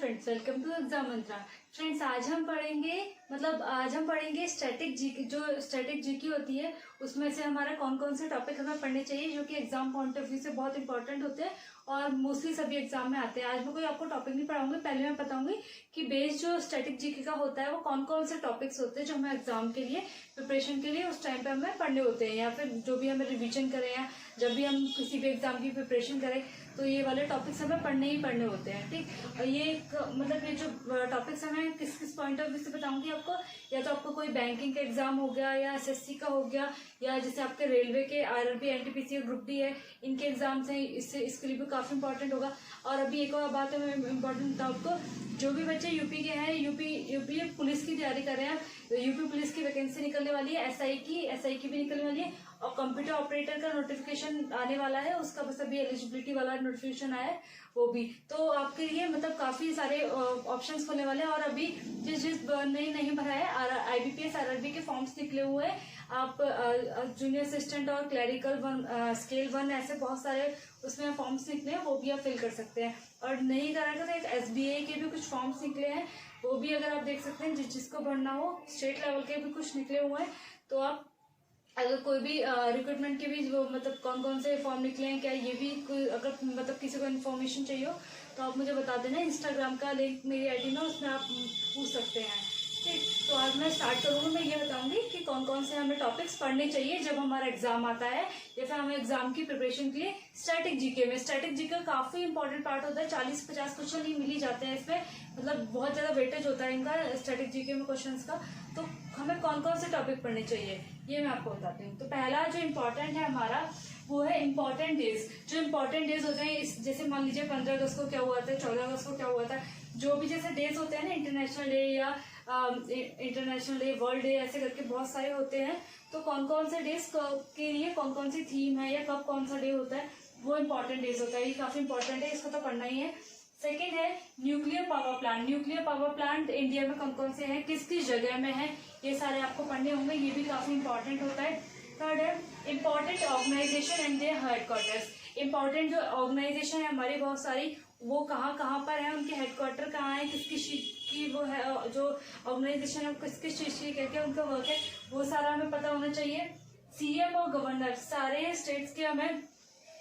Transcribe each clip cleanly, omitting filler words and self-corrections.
Friends, welcome to Exam Mantra. Friends, आज हम पढ़ेंगे स्टैटिक जीके। जो स्टैटिक जीके होती है उसमें से हमारा कौन कौन से टॉपिक हमें पढ़ने चाहिए जो कि एग्जाम पॉइंट ऑफ व्यू से बहुत इंपॉर्टेंट होते हैं और मोस्टली सभी एग्जाम में आते हैं। आज मैं कोई आपको टॉपिक नहीं पढ़ाऊंगी, पहले मैं बताऊंगी कि बेस जो स्टैटिक जीके का होता है वो कौन कौन से टॉपिक्स होते हैं जो हमें एग्जाम के लिए प्रिपरेशन के लिए उस टाइम पे हमें पढ़ने होते हैं, या फिर जो भी हमें रिवीजन करें या जब भी हम किसी भी एग्जाम की प्रिपरेशन करें तो ये वाले टॉपिक्स हमें पढ़ने ही पढ़ने होते हैं। ठीक, ये ये जो टॉपिक्स हमें किस किस पॉइंट ऑफ व्यू से बताऊंगी आपको, या तो आपको कोई बैंकिंग का एग्जाम हो गया या एसएससी का हो गया, या जैसे आपके रेलवे के आरआरबी एनटीपीसी ग्रुप डी है, इनके एग्जाम्स हैं, इसके लिए भी काफी इंपॉर्टेंट होगा। और अभी एक और बात है मैं इम्पोर्टेंट बताऊँ आपको, जो भी बच्चे यूपी के हैं, यूपी पुलिस की तैयारी कर रहे हैं, यूपी पुलिस की वैकेंसी निकलने वाली है, एसआई की भी निकलने वाली है, और कंप्यूटर ऑपरेटर का नोटिफिकेशन आने वाला है, उसका बस अभी एलिजिबिलिटी वाला नोटिफिकेशन आया है वो भी। तो आपके लिए मतलब काफी सारे ऑप्शंस खुलने वाले हैं। और अभी जिस ने नहीं भरा है आईबीपीएस आरआरबी के फॉर्म्स निकले हुए हैं, आप जूनियर असिस्टेंट और क्लैरिकल स्केल 1 ऐसे बहुत सारे उसमें फॉर्म्स निकले हैं, वो भी आप फिल कर सकते हैं। और नहीं करेंगे तो एक एसबीआई के भी कुछ फॉर्म्स निकले हैं, वो भी अगर आप देख सकते हैं, जिसको भरना हो। स्टेट लेवल के भी कुछ निकले हुए हैं, तो आप अगर कोई भी रिक्रूटमेंट के भी जो मतलब कौन कौन से फॉर्म निकले हैं, क्या ये भी कोई अगर मतलब किसी को इन्फॉर्मेशन चाहिए हो तो आप मुझे बता देना। इंस्टाग्राम का लिंक मेरी आईडी में, उसमें आप पूछ सकते हैं। ठीक, तो आज मैं स्टार्ट करूँगी। मैं ये बताऊंगी कि कौन कौन से हमें टॉपिक्स पढ़ने चाहिए जब हमारा एग्जाम आता है, या फिर हमें एग्जाम की प्रिपरेशन के लिए स्टैटिक जीके में। स्टैटिक जीके काफी इंपॉर्टेंट पार्ट होता है, 40-50 क्वेश्चन ही मिल ही जाते हैं इसमें, मतलब बहुत ज्यादा वेटेज होता है इनका स्टैटिक जीके में क्वेश्चंस का। तो हमें कौन कौन से टॉपिक पढ़ने चाहिए ये मैं आपको बताती हूँ। तो पहला जो इम्पोर्टेंट है हमारा वो है इम्पोर्टेंट डेज। जो इम्पोर्टेंट डेज होते हैं, इस जैसे मान लीजिए 15 अगस्त को क्या हुआ था, 14 अगस्त को क्या हुआ था, जो भी जैसे डेज होते हैं ना, इंटरनेशनल डे या इंटरनेशनल डे, वर्ल्ड डे, ऐसे करके बहुत सारे होते हैं। तो कौन कौन से डेज के लिए कौन कौन सी थीम है या कब कौन सा डे होता है, वो इम्पोर्टेंट डेज होता है। ये काफी इंपॉर्टेंट है, इसको तो पढ़ना ही है। सेकेंड है nuclear power plant. Nuclear power plant India में कौन कौन से हैं, किस किस जगह में है, ये सारे आपको पढ़ने होंगे, ये भी काफी इंपॉर्टेंट होता है। थर्ड है important organization and their headquarters. Important जो ऑर्गेनाइजेशन है हमारी बहुत सारी, वो कहाँ कहाँ पर है, उनके हेडक्वार्टर कहाँ है, किस किस की वो है, जो ऑर्गेनाइजेशन है किस किस चीज की क्या क्या उनका वर्क है, वो सारा हमें पता होना चाहिए। सीएम और गवर्नर, सारे स्टेट्स के हमें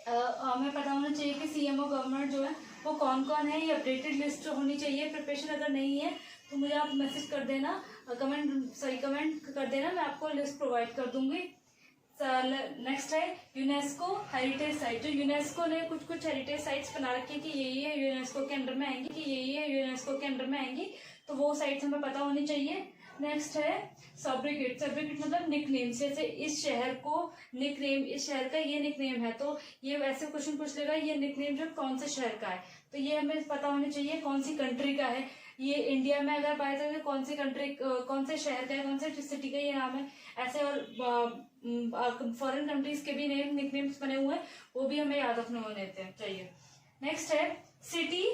पता होना चाहिए कि सीएम और गवर्नर जो है वो कौन कौन है, ये अपडेटेड लिस्ट होनी चाहिए। प्रिपरेशन अगर नहीं है तो मुझे आप मैसेज कर देना, कमेंट कर देना, मैं आपको लिस्ट प्रोवाइड कर दूंगी। नेक्स्ट है यूनेस्को हेरिटेज साइट। जो यूनेस्को ने कुछ कुछ हेरिटेज साइट्स बना रखी है कि यही है यूनेस्को के अंडर में आएंगी, कि यही है यूनेस्को के अंडर में आएंगी, तो वो साइट्स हमें पता होनी चाहिए। नेक्स्ट है सब्रिकेट। सब्रिकेट मतलब निकनेम, जैसे इस शहर को निकनेम, इस शहर का ये निकनेम है, तो ये वैसे क्वेश्चन पूछ लेगा ये निकनेम जो कौन से शहर का है, तो ये हमें पता होना चाहिए कौन सी कंट्री का है। ये इंडिया में अगर पाया जाए तो कौन सी कंट्री, कौन से शहर का है, कौन से सिटी का ये नाम है, ऐसे। और फॉरेन कंट्रीज के भी निकनेम्स बने हुए हैं, वो भी हमें याद रखने होने चाहिए। नेक्स्ट है सिटी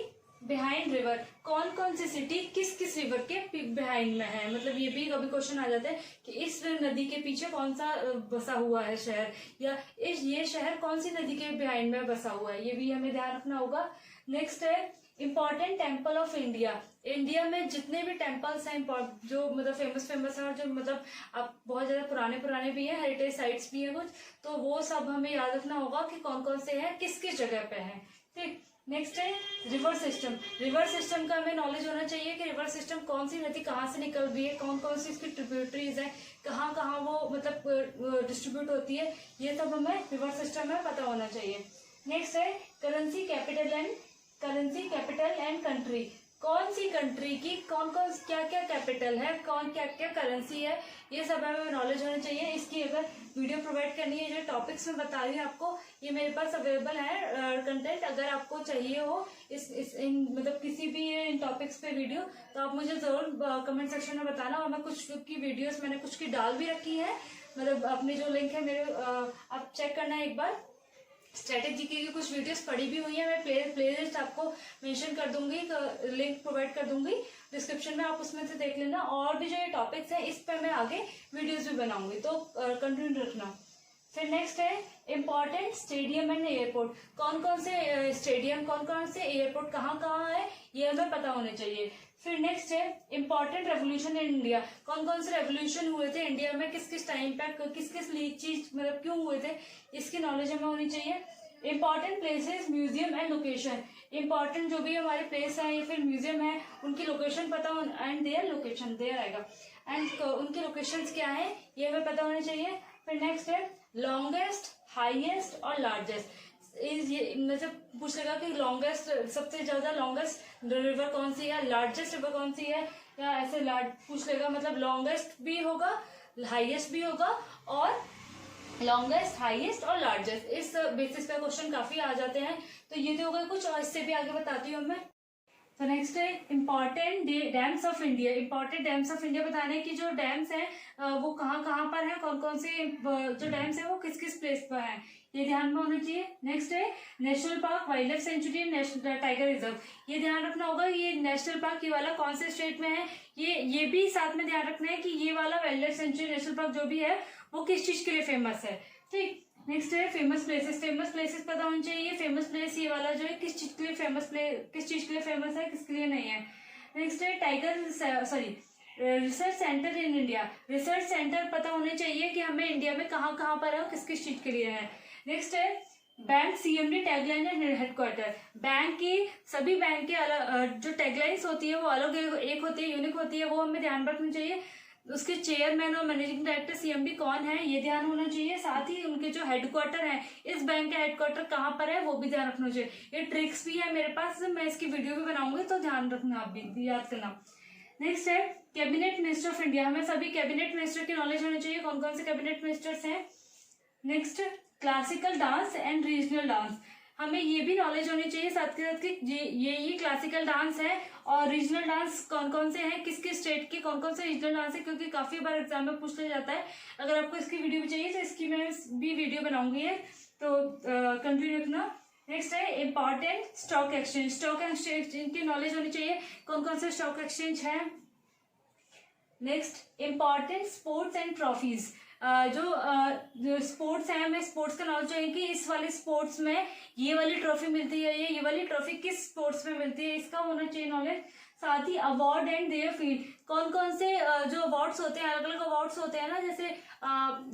बिहाइंड रिवर। कौन कौन सी सिटी किस किस रिवर के बिहाइंड में है, मतलब ये भी कभी क्वेश्चन आ जाता है कि इस नदी के पीछे कौन सा बसा हुआ है शहर, या ये शहर कौन सी नदी के बिहाइंड में बसा हुआ है, ये भी हमें ध्यान रखना होगा। नेक्स्ट है important temple of India. India में जितने भी टेम्पल्स हैं जो मतलब फेमस है, और जो मतलब अब बहुत ज्यादा पुराने भी हैं, हेरिटेज साइट्स भी हैं कुछ, तो वो सब हमें याद रखना होगा कि कौन कौन से हैं, किस किस जगह पे हैं। ठीक, नेक्स्ट है रिवर सिस्टम। रिवर सिस्टम का हमें नॉलेज होना चाहिए कि रिवर सिस्टम कौन सी नदी कहाँ से निकल रही है, कौन कौन सी इसकी ट्रिब्यूटरीज है, कहाँ कहाँ वो मतलब डिस्ट्रीब्यूट होती है, ये सब हमें रिवर सिस्टम में पता होना चाहिए। नेक्स्ट है करेंसी कैपिटल एंड कंट्री। कौन सी कंट्री की कौन कौन क्या क्या कैपिटल है, कौन क्या क्या करेंसी है, ये सब हमें नॉलेज होना चाहिए। इसकी अगर वीडियो प्रोवाइड करनी है, जो टॉपिक्स में बता रही हूँ आपको, ये मेरे पास अवेलेबल है कंटेंट। अगर आपको चाहिए हो मतलब किसी भी इन टॉपिक्स पे वीडियो, तो आप मुझे जरूर कमेंट सेक्शन में बताना। और मैं कुछ की वीडियोस मैंने कुछ की डाल भी रखी है, मतलब अपने जो लिंक है मेरे, आप चेक करना एक बार। स्टैटिक जीके की कुछ वीडियोस पड़ी भी हुई है, मैं प्लेलिस्ट आपको मेंशन कर दूंगी, लिंक प्रोवाइड कर दूंगी डिस्क्रिप्शन में, आप उसमें से देख लेना। और भी जो ये टॉपिक्स हैं इस पर मैं आगे वीडियोस भी बनाऊंगी, तो कंटिन्यू रखना। फिर नेक्स्ट है इम्पोर्टेंट स्टेडियम एंड एयरपोर्ट। कौन कौन से स्टेडियम, कौन कौन से एयरपोर्ट कहाँ कहाँ है, ये हमें पता होने चाहिए। फिर नेक्स्ट है इंपॉर्टेंट रेवोल्यूशन इन इंडिया, कौन कौन से रेवोल्यूशन हुए थे इंडिया में, किस किस टाइम पे, किस किस चीज मतलब क्यों हुए थे, इसकी नॉलेज हमें होनी चाहिए। Important places, museum and location, important जो भी हमारे प्लेस है या फिर म्यूजियम है उनकी लोकेशन पता हो, एंड देयर लोकेशन, देयर आएगा, एंड उनकी लोकेशंस क्या है ये हमें पता होने चाहिए। फिर नेक्स्ट है लॉन्गेस्ट, हाईएस्ट और लार्जेस्ट, ये मतलब पूछ लेगा कि लॉन्गेस्ट, सबसे ज्यादा लॉन्गेस्ट रिवर कौन सी है, लार्जेस्ट रिवर कौन सी है, या ऐसे पूछ लेगा, मतलब लॉन्गेस्ट भी होगा, हाईएस्ट भी होगा, और लॉन्गेस्ट, हाईएस्ट और लार्जेस्ट, इस बेसिस पे क्वेश्चन काफी आ जाते हैं। तो ये तो हो गए कुछ, और इससे भी आगे बताती हूँ मैं। तो नेक्स्ट है important dams of India, important dams of India बताने की जो डैम्स हैं वो कहाँ कहाँ पर है, कौन कौन से जो डैम्स है वो किस किस प्लेस पर है, ये ध्यान में होना चाहिए। नेक्स्ट है national park, wild life sanctuary, national tiger reserve, ये ध्यान रखना होगा ये नेशनल पार्क ये वाला कौन से स्टेट में है, ये भी साथ में ध्यान रखना है कि ये वाला wild life sanctuary national park जो भी है वो किस चीज के लिए फेमस है। ठीक, नेक्स्ट है फेमस प्लेसेस, फेमस प्लेसेस पता होना चाहिए, फेमस प्लेस ये वाला जो है किस चीज के लिए फेमस, किस चीज के लिए फेमस है, किसके लिए नहीं है। नेक्स्ट है tiger sorry research centre in India, research centre पता होने चाहिए कि हमें इंडिया में कहाँ कहाँ पर है, किस किस चीज के लिए है। नेक्स्ट है bank, CMD tagline and headquarter, bank की सभी बैंक के अलग जो टैगलाइंस होती है वो अलग एक होती है, यूनिक होती है, वो हमें ध्यान रखनी चाहिए। उसके चेयरमैन और मैनेजिंग डायरेक्टर सीएमडी कौन है ये ध्यान होना चाहिए, साथ ही उनके जो हेडक्वार्टर है, इस बैंक का हेडक्वार्टर कहाँ पर है वो भी ध्यान रखना चाहिए। ये ट्रिक्स भी है मेरे पास, मैं इसकी वीडियो भी बनाऊंगी तो ध्यान रखना, आप भी याद करना। नेक्स्ट है कैबिनेट मिनिस्टर ऑफ इंडिया, हमें सभी कैबिनेट मिनिस्टर की नॉलेज होनी चाहिए, कौन कौन से कैबिनेट मिनिस्टर्स हैं। Next classical dance and regional dance, हमें ये भी नॉलेज होनी चाहिए साथ के साथ कि ये क्लासिकल डांस है और रीजनल डांस कौन कौन से हैं, किस किस स्टेट के कौन कौन से रीजनल डांस है, क्योंकि काफी बार एग्जाम में पूछ लिया जाता है। अगर आपको इसकी वीडियो भी चाहिए तो इसकी मैं भी वीडियो बनाऊंगी है, तो कंटिन्यू रखना। नेक्स्ट है important stock exchange, stock exchange की नॉलेज होनी चाहिए, कौन कौन से स्टॉक एक्सचेंज है। Next important sports and trophies, जो स्पोर्ट्स है हमें स्पोर्ट्स का नॉलेज चाहिए कि इस वाले स्पोर्ट्स में ये वाली ट्रॉफी मिलती है, ये वाली ट्रॉफी किस स्पोर्ट्स में मिलती है, इसका होना चाहिए नॉलेज। साथ ही अवार्ड एंड देयर फील्ड, कौन कौन से जो अवार्ड्स होते हैं, अलग अलग अवार्ड्स होते हैं ना, जैसे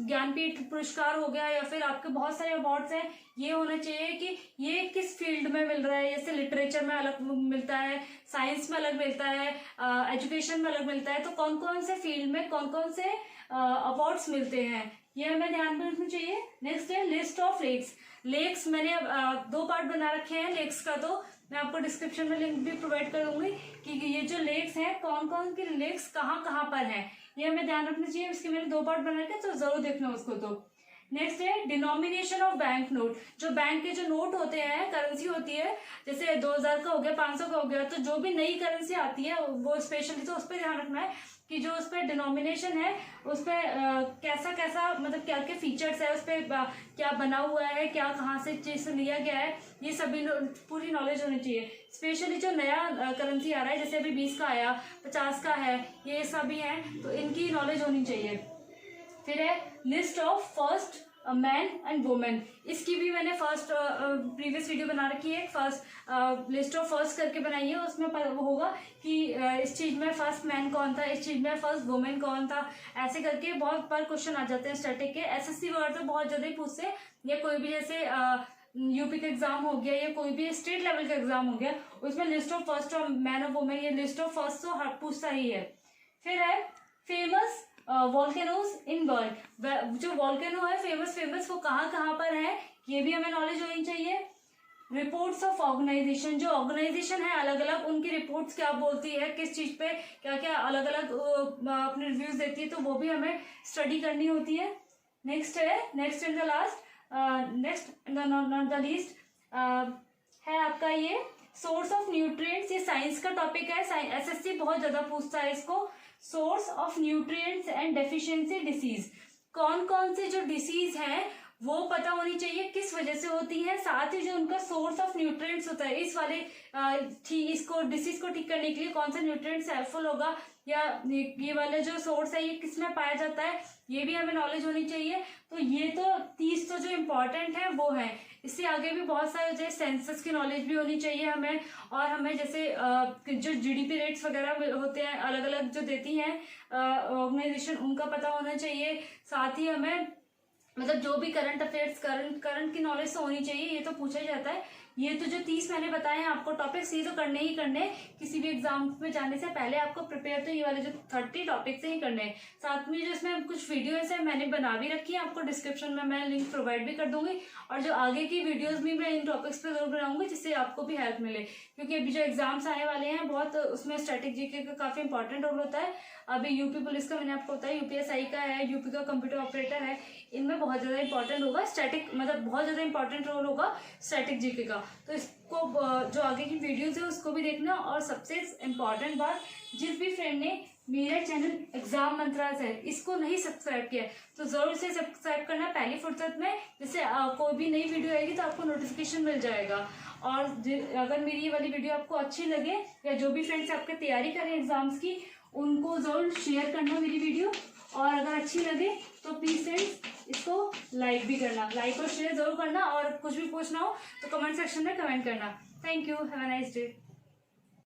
ज्ञानपीठ पुरस्कार हो गया या फिर आपके बहुत सारे अवार्ड्स हैं, ये होना चाहिए कि ये किस फील्ड में मिल रहा है, जैसे लिटरेचर में अलग मिलता है, साइंस में अलग मिलता है, एजुकेशन में अलग मिलता है, तो कौन कौन से फील्ड में कौन कौन से अवार्ड्स मिलते हैं ये हमें ध्यान में रखना चाहिए। नेक्स्ट है लिस्ट ऑफ लेक्स, लेक्स मैंने 2 पार्ट बना रखे हैं लेक्स का, तो मैं आपको डिस्क्रिप्शन में लिंक भी प्रोवाइड कर दूंगी कि ये जो लेक्स हैं कौन कौन की लेक्स कहाँ कहाँ पर हैं, ये हमें ध्यान रखना चाहिए। इसके मैंने 2 पार्ट बना रखे तो जरूर देखना उसको। तो नेक्स्ट है डिनोमिनेशन ऑफ बैंक नोट, जो बैंक के जो नोट होते हैं, करेंसी होती है, जैसे 2000 का हो गया, 500 का हो गया, तो जो भी नई करेंसी आती है वो स्पेशली तो उस पर ध्यान रखना है कि जो उस पर डिनोमिनेशन है उस पर कैसा कैसा मतलब क्या क्या फीचर्स है, उस पर क्या बना हुआ है, क्या कहाँ से चीज लिया गया है, ये सभी पूरी नॉलेज होनी चाहिए। स्पेशली जो नया करेंसी आ रहा है, जैसे अभी 20 का आया, 50 का है, ये सभी है, तो इनकी नॉलेज होनी चाहिए। फिर है list of first man and women, इसकी भी मैंने फर्स्ट प्रीवियस वीडियो बना रखी है, फर्स्ट लिस्ट ऑफ फर्स्ट करके बनाई है, उसमें वो होगा कि इस चीज में फर्स्ट मैन कौन था, इस चीज में फर्स्ट वुमेन कौन था, ऐसे करके बहुत बार क्वेश्चन आ जाते हैं स्टैटिक के। एसएससी वर्ड तो बहुत ज्यादा ही पूछते हैं, या कोई भी जैसे यूपी का एग्जाम हो गया या कोई भी स्टेट लेवल का एग्जाम हो गया, उसमें लिस्ट ऑफ फर्स्ट और मैन ऑफ वुमेन, ये लिस्ट ऑफ फर्स्ट तो हर पूछता ही है। फिर है फेमस वॉल्केनोज इन वर्ल्ड, जो वॉल्केनो है फेमस वो कहाँ कहाँ पर है, ये भी हमें नॉलेज होनी चाहिए। रिपोर्ट्स ऑफ ऑर्गेनाइजेशन, जो ऑर्गेनाइजेशन है अलग अलग उनकी रिपोर्ट्स क्या बोलती है, किस चीज पे क्या क्या अलग अलग अपने रिव्यूज देती है, तो वो भी हमें स्टडी करनी होती है। Next in the last next not the least है आपका ये सोर्स ऑफ न्यूट्रिएंट्स, ये साइंस का टॉपिक है, एसएससी बहुत ज्यादा पूछता है इसको। Source of nutrients and deficiency disease, कौन कौन से जो डिसीज हैं वो पता होनी चाहिए किस वजह से होती है, साथ ही जो उनका सोर्स ऑफ न्यूट्रिएंट्स होता है इस वाले इसको डिसीज को ठीक करने के लिए कौन सा न्यूट्रिएंट्स हेल्पफुल होगा, या ये वाला जो सोर्स है ये किसमें पाया जाता है, ये भी हमें नॉलेज होनी चाहिए। तो ये तो 30 तो जो इम्पोर्टेंट है वो है। इससे आगे भी बहुत सारे जैसे सेंसस की नॉलेज भी होनी चाहिए हमें, और हमें जैसे जो जीडीपी रेट्स वगैरह होते हैं अलग अलग जो देती हैं ऑर्गेनाइजेशन, उनका पता होना चाहिए। साथ ही हमें मतलब जो भी करंट अफेयर्स करंट की नॉलेज तो होनी चाहिए, ये तो पूछा ही जाता है। ये तो जो 30 मैंने बताए हैं आपको टॉपिक्स, ये तो करने ही करने, किसी भी एग्जाम में जाने से पहले आपको प्रिपेयर तो ये वाले जो 30 टॉपिक्स ही करने हैं। साथ में जो इसमें कुछ वीडियोस है मैंने बना भी रखी है, आपको डिस्क्रिप्शन में मैं लिंक प्रोवाइड भी कर दूंगी, और जो आगे की वीडियोस भी मैं इन टॉपिक्स पे जरूर बनाऊंगी जिससे आपको भी हेल्प मिले, क्योंकि अभी जो एग्जाम्स आने वाले हैं बहुत उसमें स्टैटिक जीके का काफी इंपॉर्टेंट रोल होता है। अभी यूपी पुलिस का मैंने आपको बताया, यूपीएसआई का है, यूपी का कंप्यूटर ऑपरेटर है, इनमें बहुत ज्यादा इंपॉर्टेंट होगा स्टैटिक, मतलब बहुत ज्यादा इंपॉर्टेंट रोल होगा स्टैटिक जीके का। तो इसको जो आगे की वीडियोस है उसको भी देखना। और सबसे इम्पॉर्टेंट बात, जिस भी फ्रेंड ने मेरा चैनल एग्जाम मंत्रास है इसको नहीं सब्सक्राइब किया तो जरूर से सब्सक्राइब करना पहली फुर्सत में, जिससे कोई भी नई वीडियो आएगी तो आपको नोटिफिकेशन मिल जाएगा। और अगर मेरी ये वाली वीडियो आपको अच्छी लगे, या जो भी फ्रेंड्स आपके तैयारी करें एग्जाम्स की, उनको जरूर शेयर करना मेरी वीडियो, और अगर अच्छी लगे तो प्लीज फ्रेंड्स इसको लाइक भी करना, लाइक और शेयर जरूर करना, और कुछ भी पूछना हो तो कमेंट सेक्शन में कमेंट करना। Thank you, have a nice day.